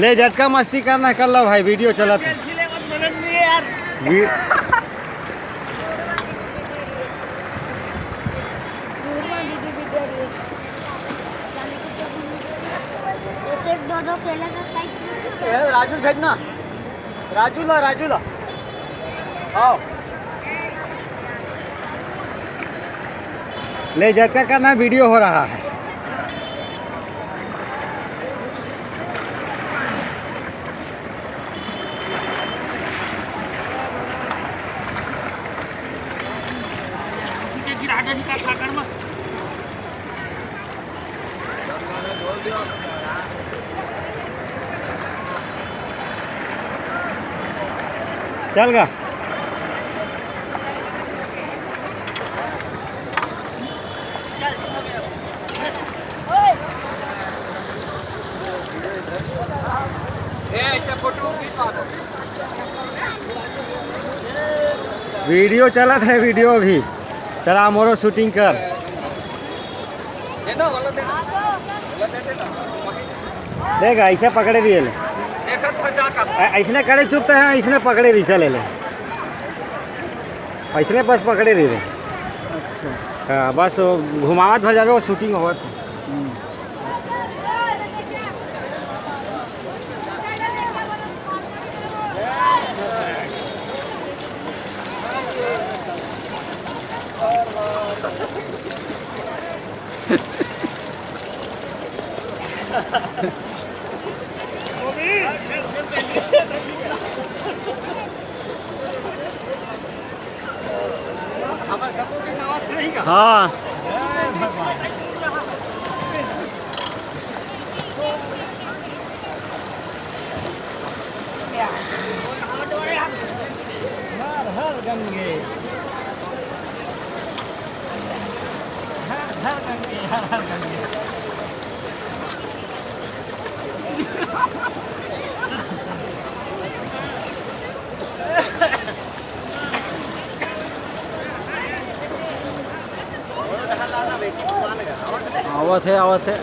ले झटका मस्ती करना कर लो भाई, वीडियो चला था। राजू भेजना, राजू ला आओ। ले झटका करना, वीडियो हो रहा है। चल गा वीडियो चलत है, वीडियो भी चला। मोरो शूटिंग कर देगा, ऐसे पकड़े भी ले, ऐसने करे चुपते हैं, ऐसने पकड़े भी चले ले, ऐसने बस पकड़े रही रे। अच्छा हाँ बस घुमावत भर जावे, वो शूटिंग होत है। हाँ हर गंगे, हर गंगे, हर गंगे। आवत है।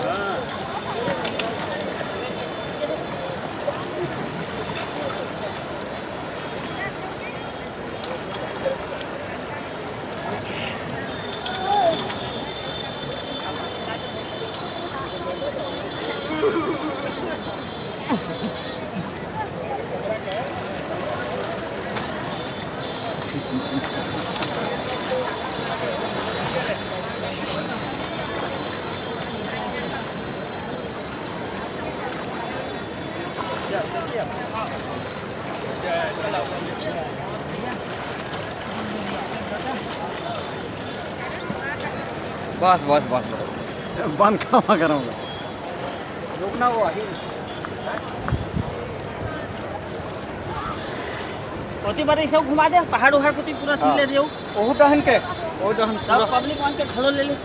बस बस बस बंद कहाँ करूँगा, रुकना वो होती बात सब घुमा दे, पहाड़ उहाड़ को पूरा सीन ले जाओ। ओहू टहन के, ओहू टहन पूरा पब्लिक मान के खड़ो ले ले।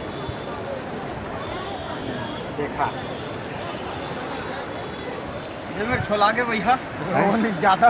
देखा छोला के भैया ज़्यादा